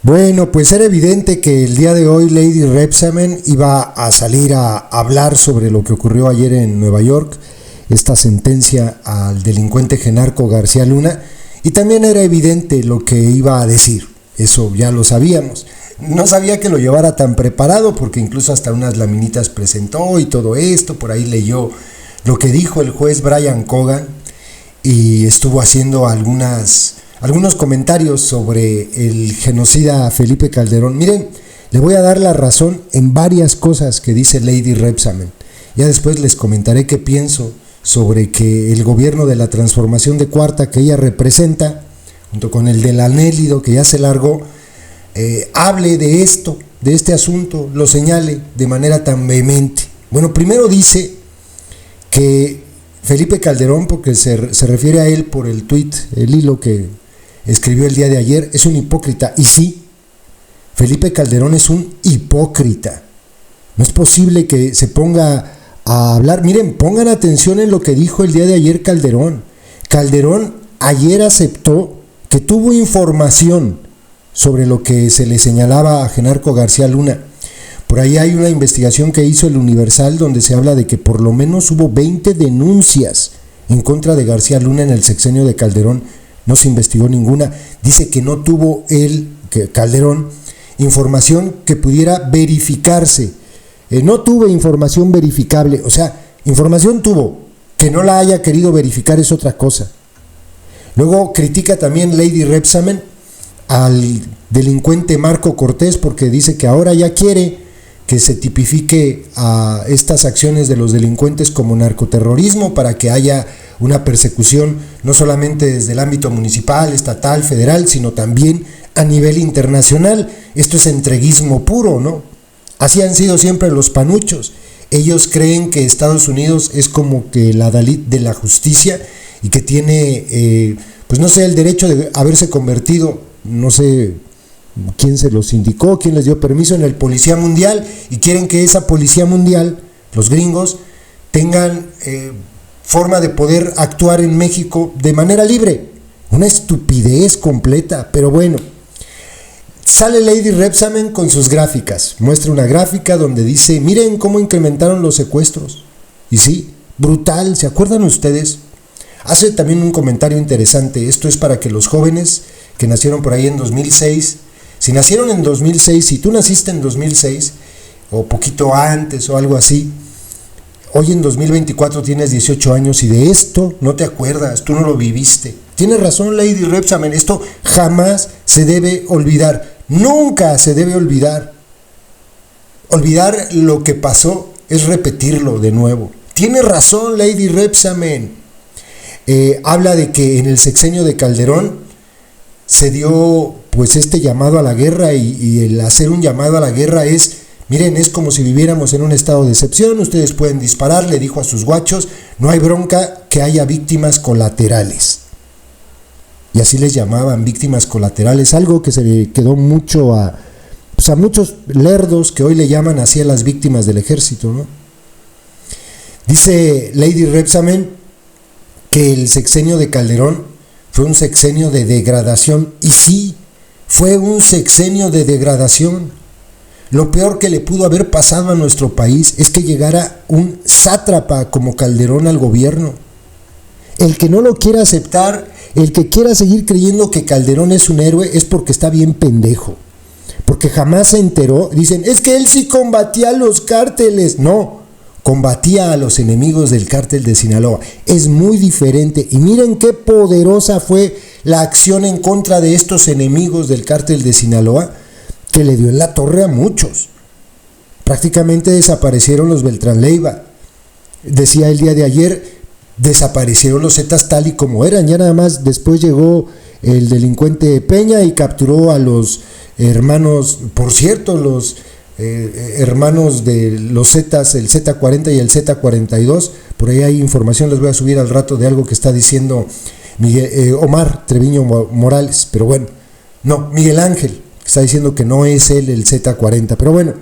Bueno, pues era evidente que el día de hoy Lady Rebsamen iba a salir a hablar sobre lo que ocurrió ayer en Nueva York, esta sentencia al delincuente Genarco García Luna, y también era evidente lo que iba a decir, eso ya lo sabíamos. No sabía que lo llevara tan preparado porque incluso hasta unas laminitas presentó y todo esto, por ahí leyó lo que dijo el juez Brian Cogan y estuvo haciendo algunos comentarios sobre el genocida Felipe Calderón. Miren, le voy a dar la razón en varias cosas que dice Lady Rebsamen. Ya después les comentaré qué pienso sobre que el gobierno de la transformación de Cuarta que ella representa, junto con el del Anélido que ya se largó, hable de esto, de este asunto, lo señale de manera tan vehemente. Bueno, primero dice que Felipe Calderón, porque se refiere a él por el tuit, el hilo que escribió el día de ayer, es un hipócrita. Y sí, Felipe Calderón es un hipócrita. No es posible que se ponga a hablar. Miren, pongan atención en lo que dijo el día de ayer Calderón. Calderón ayer aceptó que tuvo información sobre lo que se le señalaba a Genarco García Luna. Por ahí hay una investigación que hizo el Universal donde se habla de que por lo menos hubo 20 denuncias en contra de García Luna en el sexenio de Calderón. No se investigó ninguna. Dice que no tuvo Calderón, información que pudiera verificarse. No tuve información verificable. O sea, información tuvo. Que no la haya querido verificar es otra cosa. Luego critica también Lady Rebsamen al delincuente Marco Cortés porque dice que ahora ya quiere que se tipifique a estas acciones de los delincuentes como narcoterrorismo para que haya una persecución no solamente desde el ámbito municipal, estatal, federal, sino también a nivel internacional. Esto es entreguismo puro, ¿no? Así han sido siempre los panuchos. Ellos creen que Estados Unidos es como que la Dalit de la justicia y que tiene, pues no sé, el derecho de haberse convertido, no sé quién se los indicó, quién les dio permiso, en el Policía Mundial, y quieren que esa Policía Mundial, los gringos, tengan forma de poder actuar en México de manera libre. Una estupidez completa, pero bueno. Sale Lady Rebsamen con sus gráficas, muestra una gráfica donde dice, miren cómo incrementaron los secuestros. Y sí, brutal, ¿se acuerdan ustedes? Hace también un comentario interesante, esto es para que los jóvenes que nacieron por ahí en 2006, si nacieron en 2006, si tú naciste en 2006, o poquito antes o algo así, hoy en 2024 tienes 18 años y de esto no te acuerdas, tú no lo viviste. Tienes razón Lady Rebsamen, esto jamás se debe olvidar, nunca se debe olvidar. Olvidar lo que pasó es repetirlo de nuevo. Tiene razón Lady Rebsamen. Habla de que en el sexenio de Calderón se dio pues este llamado a la guerra y el hacer un llamado a la guerra es, miren, es como si viviéramos en un estado de excepción, ustedes pueden disparar, le dijo a sus guachos, no hay bronca que haya víctimas colaterales. Y así les llamaban, víctimas colaterales, algo que se le quedó mucho a muchos lerdos que hoy le llaman así a las víctimas del ejército, ¿no? Dice Lady Rebsamen que el sexenio de Calderón fue un sexenio de degradación, y sí, fue un sexenio de degradación. Lo peor que le pudo haber pasado a nuestro país es que llegara un sátrapa como Calderón al gobierno. El que no lo quiera aceptar, el que quiera seguir creyendo que Calderón es un héroe, es porque está bien pendejo. Porque jamás se enteró. Dicen, es que él sí combatía a los cárteles. No, combatía a los enemigos del cártel de Sinaloa. Es muy diferente. Y miren qué poderosa fue la acción en contra de estos enemigos del cártel de Sinaloa, que le dio en la torre a muchos. Prácticamente desaparecieron los Beltrán Leiva. Decía el día de ayer, desaparecieron los Zetas tal y como eran. Ya nada más después llegó el delincuente Peña y capturó a los hermanos, por cierto, los hermanos de los Zetas, el Z40 y el Z42. Por ahí hay información, les voy a subir al rato de algo que está diciendo Omar Treviño Morales, pero bueno, no, Miguel Ángel, está diciendo que no es él el Z40, pero bueno,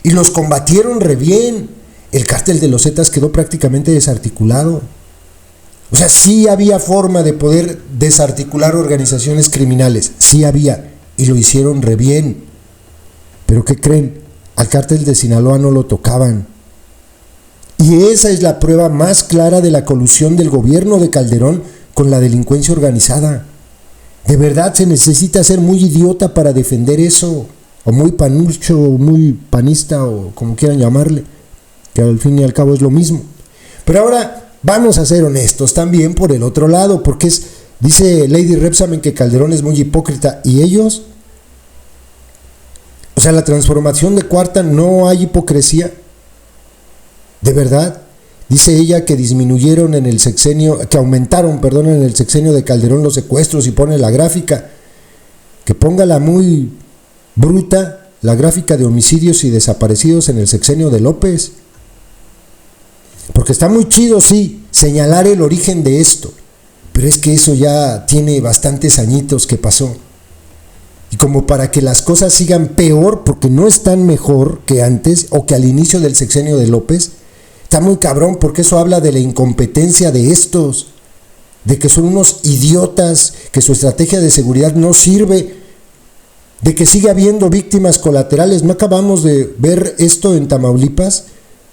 y los combatieron re bien. El cártel de los Zetas quedó prácticamente desarticulado. O sea, sí había forma de poder desarticular organizaciones criminales, sí había, y lo hicieron re bien. Pero ¿qué creen? Al cártel de Sinaloa no lo tocaban. Y esa es la prueba más clara de la colusión del gobierno de Calderón con la delincuencia organizada. De verdad se necesita ser muy idiota para defender eso, o muy panucho, o muy panista, o como quieran llamarle, que al fin y al cabo es lo mismo. Pero ahora vamos a ser honestos también por el otro lado, porque dice Lady Repsamen que Calderón es muy hipócrita, y ellos, o sea, la transformación de Cuarta no hay hipocresía, de verdad. Dice ella que disminuyeron en el sexenio, que aumentaron, perdón, en el sexenio de Calderón los secuestros, y pone la gráfica, que ponga la muy bruta, la gráfica de homicidios y desaparecidos en el sexenio de López. Porque está muy chido, sí, señalar el origen de esto, pero es que eso ya tiene bastantes añitos que pasó. Y como para que las cosas sigan peor, porque no están mejor que antes o que al inicio del sexenio de López, está muy cabrón, porque eso habla de la incompetencia de estos, de que son unos idiotas, que su estrategia de seguridad no sirve, de que sigue habiendo víctimas colaterales. ¿No acabamos de ver esto en Tamaulipas?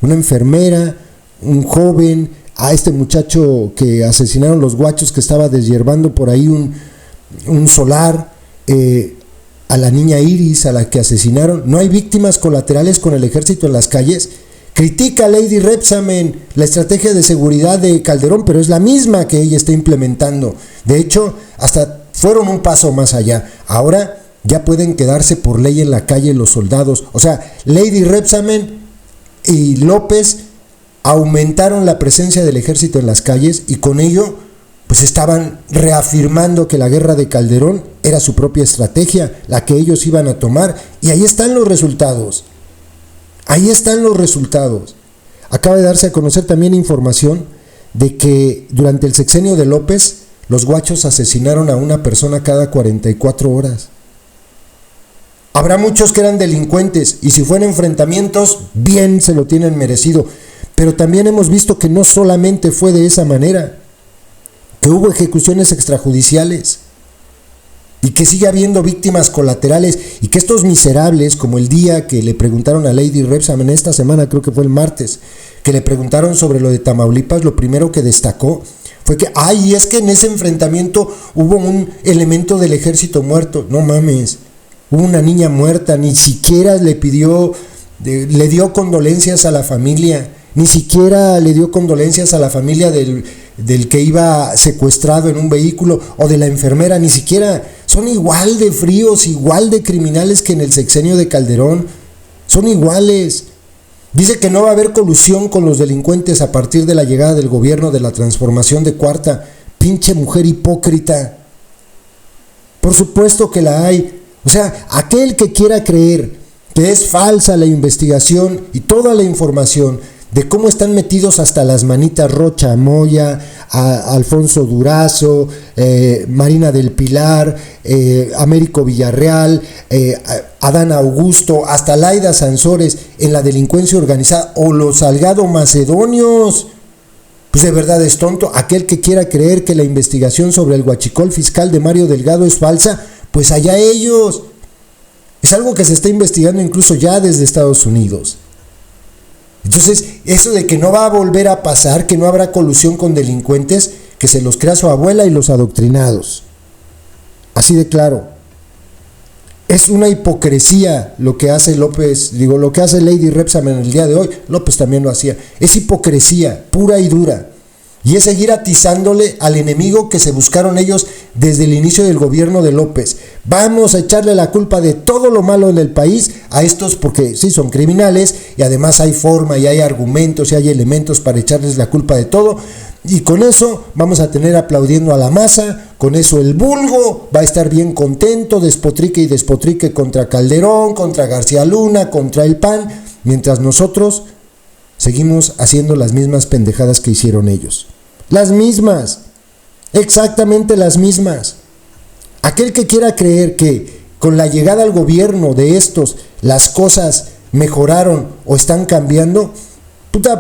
Una enfermera, un joven, a este muchacho que asesinaron los guachos que estaba deshiervando por ahí un solar, a la niña Iris, a la que asesinaron. ¿No hay víctimas colaterales con el ejército en las calles? Critica a Lady Repsamen la estrategia de seguridad de Calderón, pero es la misma que ella está implementando. De hecho, hasta fueron un paso más allá. Ahora ya pueden quedarse por ley en la calle los soldados. O sea, Lady Repsamen y López aumentaron la presencia del ejército en las calles, y con ello pues estaban reafirmando que la guerra de Calderón era su propia estrategia, la que ellos iban a tomar, y ahí están los resultados. Ahí están los resultados. Acaba de darse a conocer también información de que durante el sexenio de López, los guachos asesinaron a una persona cada 44 horas. Habrá muchos que eran delincuentes, y si fueron enfrentamientos, bien se lo tienen merecido. Pero también hemos visto que no solamente fue de esa manera, que hubo ejecuciones extrajudiciales, y que sigue habiendo víctimas colaterales, y que estos miserables, como el día que le preguntaron a Lady Repsamen, esta semana creo que fue el martes, que le preguntaron sobre lo de Tamaulipas, lo primero que destacó fue que, es que en ese enfrentamiento hubo un elemento del ejército muerto. No mames, hubo una niña muerta, ni siquiera le dio condolencias a la familia, ni siquiera le dio condolencias a la familia del que iba secuestrado en un vehículo, o de la enfermera, ni siquiera. Son igual de fríos, igual de criminales que en el sexenio de Calderón, son iguales. Dice que no va a haber colusión con los delincuentes a partir de la llegada del gobierno de la transformación de Cuarta. Pinche mujer hipócrita. Por supuesto que la hay. O sea, aquel que quiera creer que es falsa la investigación y toda la información de cómo están metidos hasta las manitas Rocha Moya, a Alfonso Durazo, Marina del Pilar, Américo Villarreal, Adán Augusto, hasta Laida Sansores en la delincuencia organizada, o los Salgado Macedonios, pues de verdad es tonto. Aquel que quiera creer que la investigación sobre el huachicol fiscal de Mario Delgado es falsa, pues allá ellos. Es algo que se está investigando incluso ya desde Estados Unidos. Entonces, eso de que no va a volver a pasar, que no habrá colusión con delincuentes, que se los crea su abuela y los adoctrinados. Así de claro. Es una hipocresía lo que hace López, lo que hace Lady Repsamen el día de hoy. López también lo hacía. Es hipocresía pura y dura. Y es seguir atizándole al enemigo que se buscaron ellos desde el inicio del gobierno de López. Vamos a echarle la culpa de todo lo malo en el país a estos, porque sí son criminales, y además hay forma y hay argumentos y hay elementos para echarles la culpa de todo. Y con eso vamos a tener aplaudiendo a la masa, con eso el vulgo va a estar bien contento, despotrique y despotrique contra Calderón, contra García Luna, contra el PAN, mientras nosotros seguimos haciendo las mismas pendejadas que hicieron ellos. Las mismas, exactamente las mismas. Aquel que quiera creer que con la llegada al gobierno de estos las cosas mejoraron o están cambiando,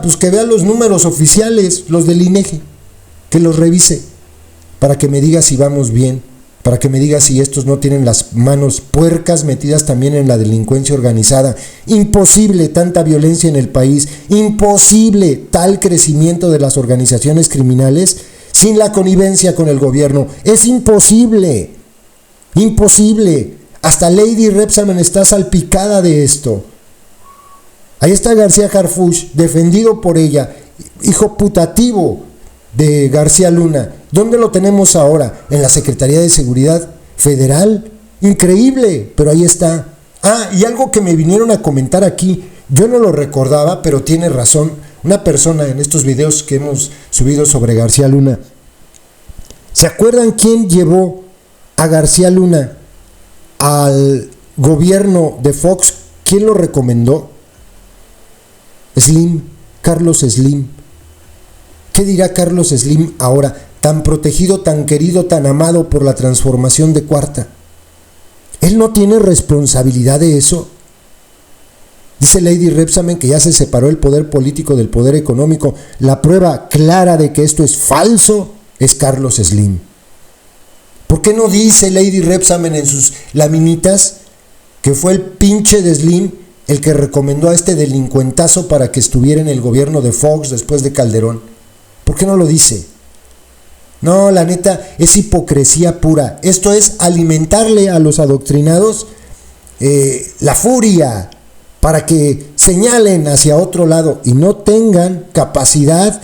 pues que vea los números oficiales, los del INEGI, que los revise para que me diga si vamos bien. para que me diga si estos no tienen las manos puercas metidas también en la delincuencia organizada. Imposible tanta violencia en el país, imposible tal crecimiento de las organizaciones criminales sin la connivencia con el gobierno. Es imposible, imposible. Hasta Lady Rebsamen está salpicada de esto. Ahí está García Harfuch, defendido por ella, hijo putativo de García Luna. ¿Dónde lo tenemos ahora? En la Secretaría de Seguridad Federal. Increíble, pero ahí está. Y algo que me vinieron a comentar aquí, yo no lo recordaba, pero tiene razón. Una persona en estos videos que hemos subido sobre García Luna, ¿se acuerdan quién llevó a García Luna al gobierno de Fox? ¿Quién lo recomendó? Slim, Carlos Slim. ¿Qué dirá Carlos Slim ahora, tan protegido, tan querido, tan amado por la transformación de Cuarta? ¿Él no tiene responsabilidad de eso? Dice Lady Rebsamen que ya se separó el poder político del poder económico. La prueba clara de que esto es falso es Carlos Slim. ¿Por qué no dice Lady Rebsamen en sus laminitas que fue el pinche de Slim el que recomendó a este delincuentazo para que estuviera en el gobierno de Fox después de Calderón? ¿Por qué no lo dice? No, la neta, es hipocresía pura. Esto es alimentarle a los adoctrinados la furia para que señalen hacia otro lado y no tengan capacidad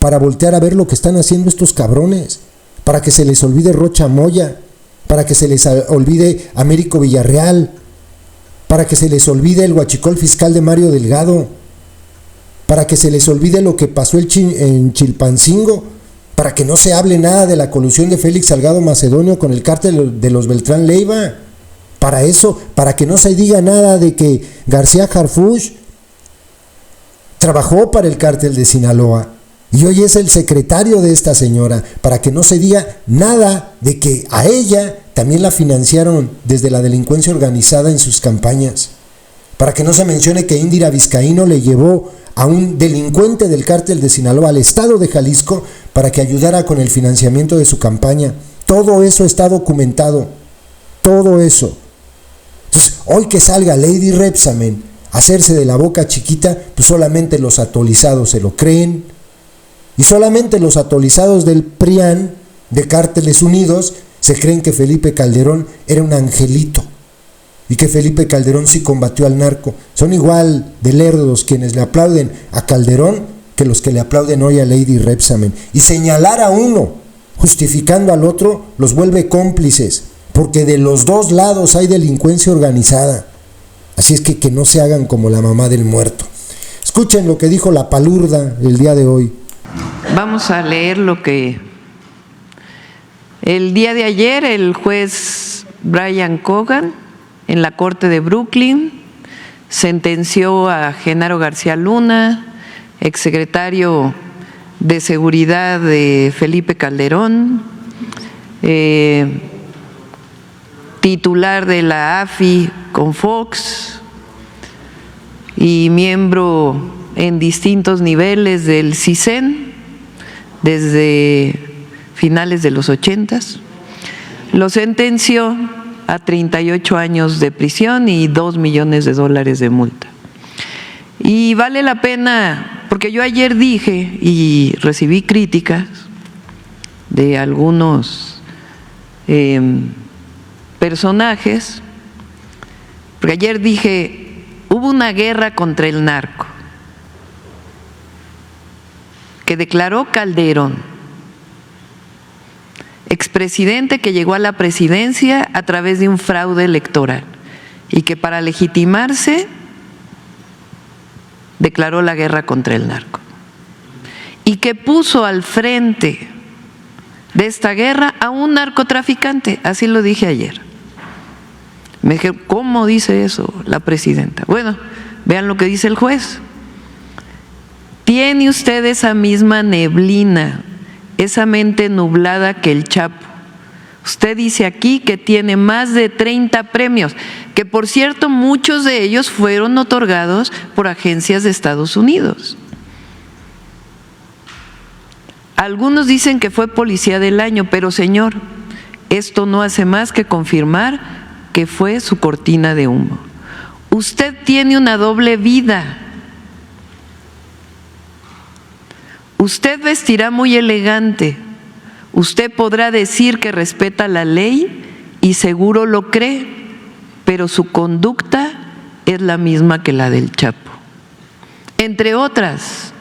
para voltear a ver lo que están haciendo estos cabrones, para que se les olvide Rocha Moya, para que se les olvide Américo Villarreal, para que se les olvide el huachicol fiscal de Mario Delgado, para que se les olvide lo que pasó en Chilpancingo, para que no se hable nada de la colusión de Félix Salgado Macedonio con el cártel de los Beltrán Leiva. Para eso, para que no se diga nada de que García Harfuch trabajó para el cártel de Sinaloa y hoy es el secretario de esta señora, para que no se diga nada de que a ella también la financiaron desde la delincuencia organizada en sus campañas, para que no se mencione que Indira Vizcaíno le llevó a un delincuente del cártel de Sinaloa al estado de Jalisco para que ayudara con el financiamiento de su campaña. Todo eso está documentado, todo eso. Entonces, hoy que salga Lady Rebsamen a hacerse de la boca chiquita, pues solamente los atolizados se lo creen, y solamente los atolizados del PRIAN, de Cárteles Unidos, se creen que Felipe Calderón era un angelito y que Felipe Calderón sí combatió al narco. Son igual de lerdos quienes le aplauden a Calderón que los que le aplauden hoy a Lady Rebsamen. Y señalar a uno justificando al otro los vuelve cómplices, porque de los dos lados hay delincuencia organizada. Así es que no se hagan como la mamá del muerto. Escuchen lo que dijo la palurda el día de hoy. Vamos a leer lo que el día de ayer el juez Brian Cogan en la Corte de Brooklyn sentenció a Genaro García Luna, exsecretario de Seguridad de Felipe Calderón, titular de la AFI con Fox y miembro en distintos niveles del CISEN desde finales de los 80s, lo sentenció a 38 años de prisión y $2 millones de multa. Y vale la pena, porque yo ayer dije y recibí críticas de algunos personajes, porque ayer dije, hubo una guerra contra el narco que declaró Calderón, expresidente que llegó a la presidencia a través de un fraude electoral y que para legitimarse declaró la guerra contra el narco y que puso al frente de esta guerra a un narcotraficante, así lo dije ayer. Me dije, ¿cómo dice eso la presidenta? Bueno, vean lo que dice el juez. Tiene usted esa misma neblina, esa mente nublada que el Chapo. Usted dice aquí que tiene más de 30 premios, que por cierto muchos de ellos fueron otorgados por agencias de Estados Unidos. Algunos dicen que fue policía del año, pero señor, Esto no hace más que confirmar que fue su cortina de humo. Usted tiene una doble vida. Usted vestirá muy elegante. Usted podrá decir que respeta la ley y seguro lo cree, pero su conducta es la misma que la del Chapo. Entre otras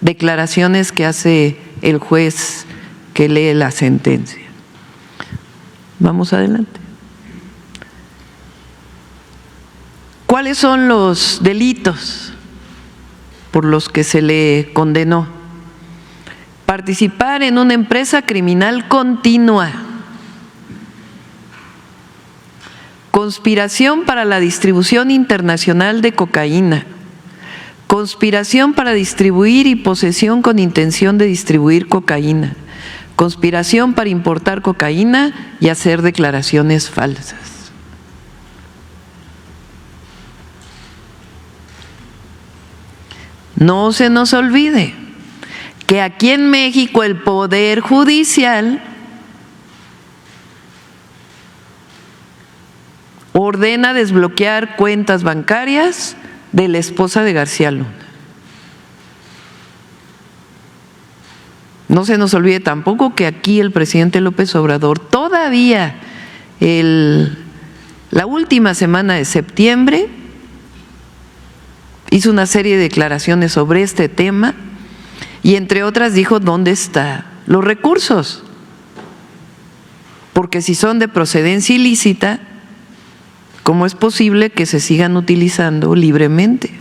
declaraciones que hace el juez que lee la sentencia. Vamos adelante. ¿Cuáles son los delitos por los que se le condenó? Participar en una empresa criminal continua, conspiración para la distribución internacional de cocaína, conspiración para distribuir y posesión con intención de distribuir cocaína, conspiración para importar cocaína y hacer declaraciones falsas. No se nos olvide que aquí en México el Poder Judicial ordena desbloquear cuentas bancarias de la esposa de García Luna. No se nos olvide tampoco que aquí el presidente López Obrador todavía la última semana de septiembre hizo una serie de declaraciones sobre este tema y entre otras dijo dónde están los recursos, porque si son de procedencia ilícita, ¿cómo es posible que se sigan utilizando libremente?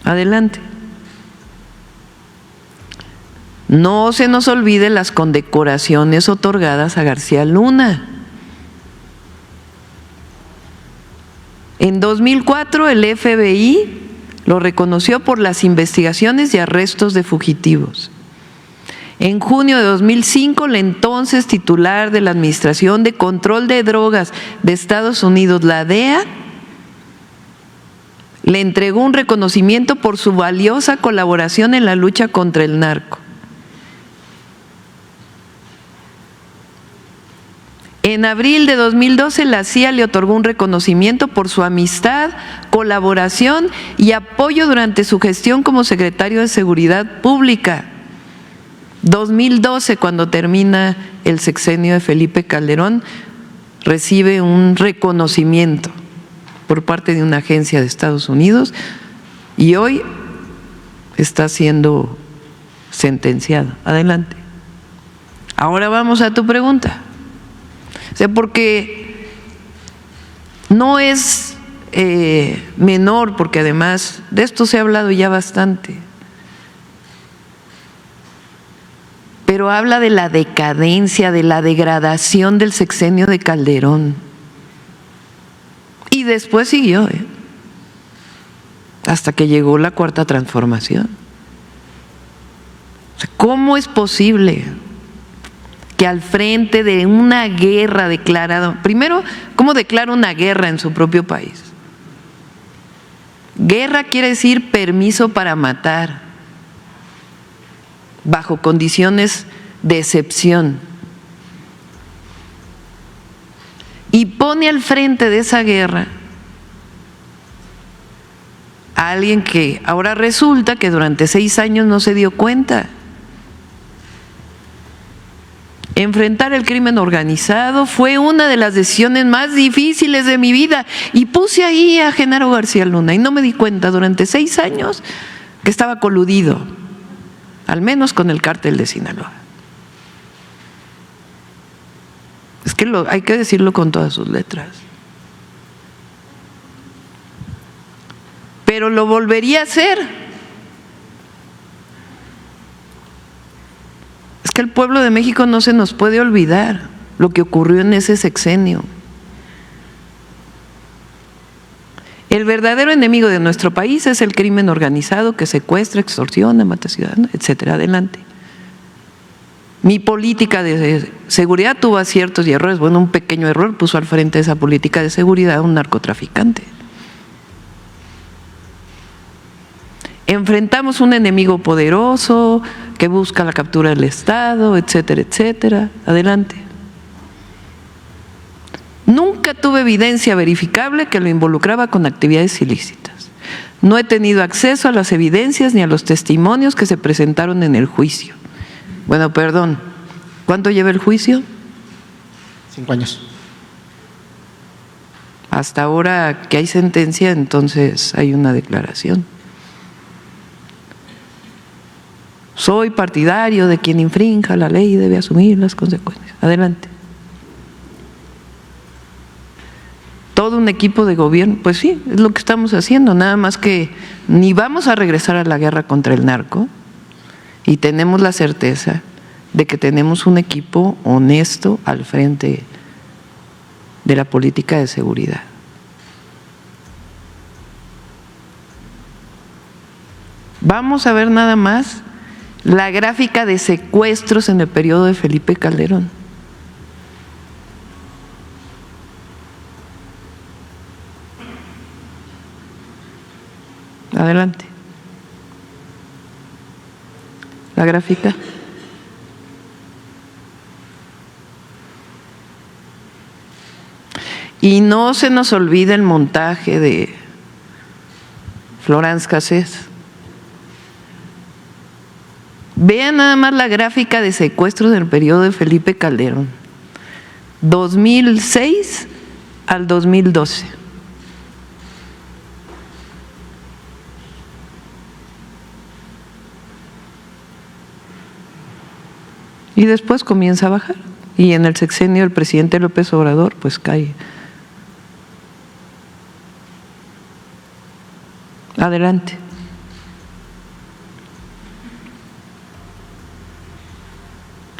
Adelante. No se nos olvide las condecoraciones otorgadas a García Luna. En 2004 el FBI lo reconoció por las investigaciones y arrestos de fugitivos. En junio de 2005, la entonces titular de la Administración de Control de Drogas de Estados Unidos, la DEA, le entregó un reconocimiento por su valiosa colaboración en la lucha contra el narco. En abril de 2012, la CIA le otorgó un reconocimiento por su amistad, colaboración y apoyo durante su gestión como secretario de Seguridad Pública. 2012, cuando termina el sexenio de Felipe Calderón, recibe un reconocimiento por parte de una agencia de Estados Unidos y hoy está siendo sentenciado. Adelante. Ahora vamos a tu pregunta. O sea, porque no es menor, porque además de esto se ha hablado ya bastante, pero habla de la decadencia, de la degradación del sexenio de Calderón. Y después siguió, hasta que llegó la Cuarta Transformación. O sea, ¿cómo es posible que al frente de una guerra declarada, primero, ¿cómo declara una guerra en su propio país? Guerra quiere decir permiso para matar, bajo condiciones de excepción. Y pone al frente de esa guerra a alguien que ahora resulta que durante 6 años no se dio cuenta. Enfrentar el crimen organizado fue una de las decisiones más difíciles de mi vida y puse ahí a Genaro García Luna y no me di cuenta durante 6 años que estaba coludido, al menos con el cártel de Sinaloa. Es que hay que decirlo con todas sus letras. Pero lo volvería a hacer. Es que el pueblo de México no se nos puede olvidar lo que ocurrió en ese sexenio. El verdadero enemigo de nuestro país es el crimen organizado que secuestra, extorsiona, mata ciudadanos, etcétera. Adelante. Mi política de seguridad tuvo aciertos y errores. Bueno, un pequeño error puso al frente de esa política de seguridad a un narcotraficante. Enfrentamos un enemigo poderoso que busca la captura del Estado, etcétera, etcétera. Adelante. Nunca tuve evidencia verificable que lo involucraba con actividades ilícitas. No he tenido acceso a las evidencias ni a los testimonios que se presentaron en el juicio. Bueno, perdón, ¿cuánto lleva el juicio? 5 años. Hasta ahora que hay sentencia, entonces hay una declaración. Soy partidario de quien infrinja la ley debe asumir las consecuencias. Adelante. Todo un equipo de gobierno, pues sí, es lo que estamos haciendo, nada más que ni vamos a regresar a la guerra contra el narco y tenemos la certeza de que tenemos un equipo honesto al frente de la política de seguridad. Vamos a ver nada más la gráfica de secuestros en el periodo de Felipe Calderón. Adelante. La gráfica. Y no se nos olvide el montaje de Florence Cassés. Vean nada más la gráfica de secuestros del periodo de Felipe Calderón, 2006 al 2012. Y después comienza a bajar. Y en el sexenio del presidente López Obrador, pues cae. Adelante.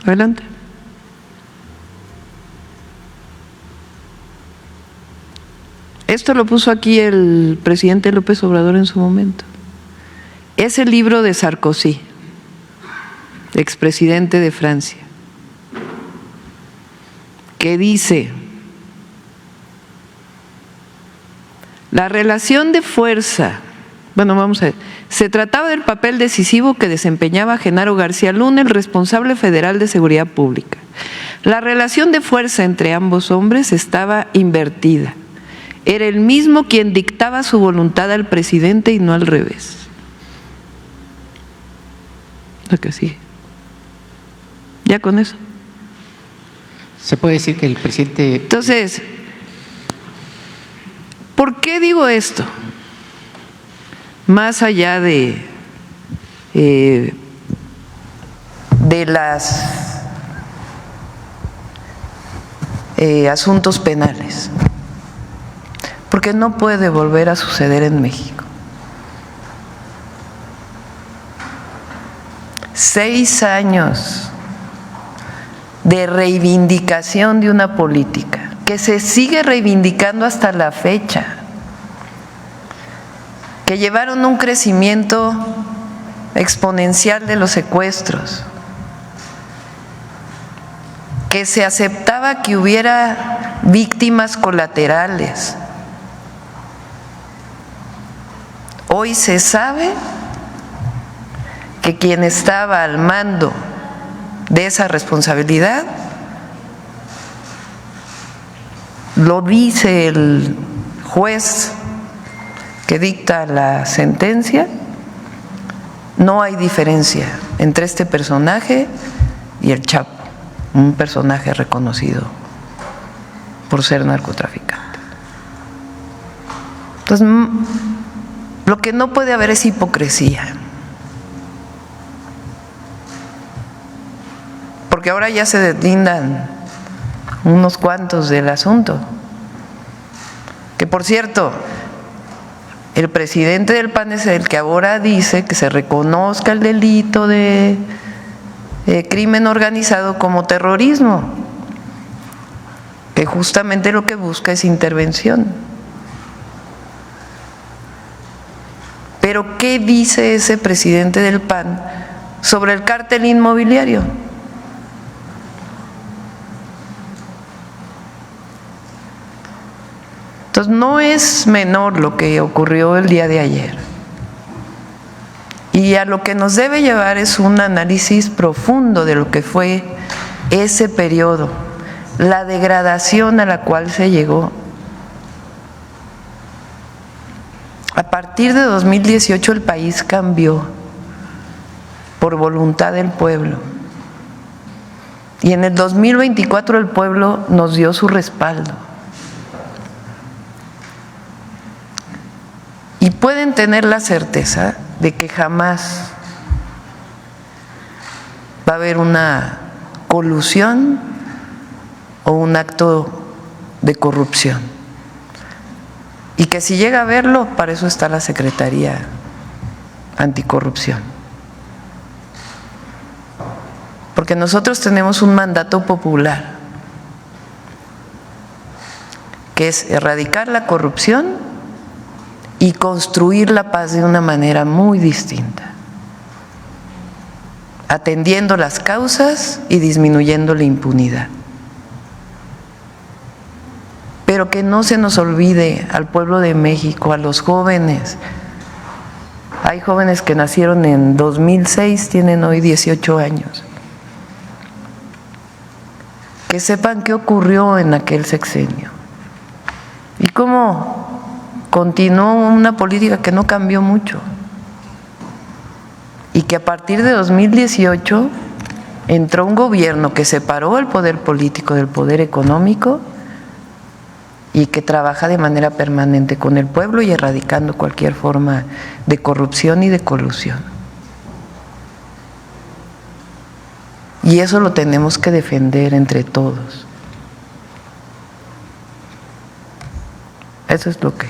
Adelante. Esto lo puso aquí el presidente López Obrador en su momento. Es el libro de Sarkozy, expresidente de Francia, que dice: la relación de fuerza, bueno, vamos a ver, se trataba del papel decisivo que desempeñaba Genaro García Luna, el responsable federal de seguridad pública. La relación de fuerza entre ambos hombres estaba invertida. Era el mismo quien dictaba su voluntad al presidente y no al revés. Lo que sigue. Ya con eso. Se puede decir que el presidente… Entonces, ¿por qué digo esto? Más allá de los asuntos penales, porque no puede volver a suceder en México. 6 años de reivindicación de una política que se sigue reivindicando hasta la fecha, que llevaron un crecimiento exponencial de los secuestros, que se aceptaba que hubiera víctimas colaterales. Hoy se sabe que quien estaba al mando de esa responsabilidad, lo dice el juez que dicta la sentencia, no hay diferencia entre este personaje y el Chapo, un personaje reconocido por ser narcotraficante. Entonces, lo que no puede haber es hipocresía, porque ahora ya se deslindan unos cuantos del asunto, que por cierto, el presidente del PAN es el que ahora dice que se reconozca el delito de crimen organizado como terrorismo, que justamente lo que busca es intervención. Pero ¿qué dice ese presidente del PAN sobre el cártel inmobiliario? Entonces no es menor lo que ocurrió el día de ayer. Y a lo que nos debe llevar es un análisis profundo de lo que fue ese periodo, la degradación a la cual se llegó. A partir de 2018 el país cambió por voluntad del pueblo. Y en el 2024 el pueblo nos dio su respaldo. Y pueden tener la certeza de que jamás va a haber una colusión o un acto de corrupción. Y que si llega a verlo, para eso está la Secretaría Anticorrupción. Porque nosotros tenemos un mandato popular, que es erradicar la corrupción y construir la paz de una manera muy distinta, atendiendo las causas y disminuyendo la impunidad. Pero que no se nos olvide al pueblo de México, a los jóvenes. Hay jóvenes que nacieron en 2006, tienen hoy 18 años. Que sepan qué ocurrió en aquel sexenio y cómo continuó una política que no cambió mucho, y que a partir de 2018 entró un gobierno que separó el poder político del poder económico y que trabaja de manera permanente con el pueblo y erradicando cualquier forma de corrupción y de colusión. Y eso lo tenemos que defender entre todos. Eso es lo que...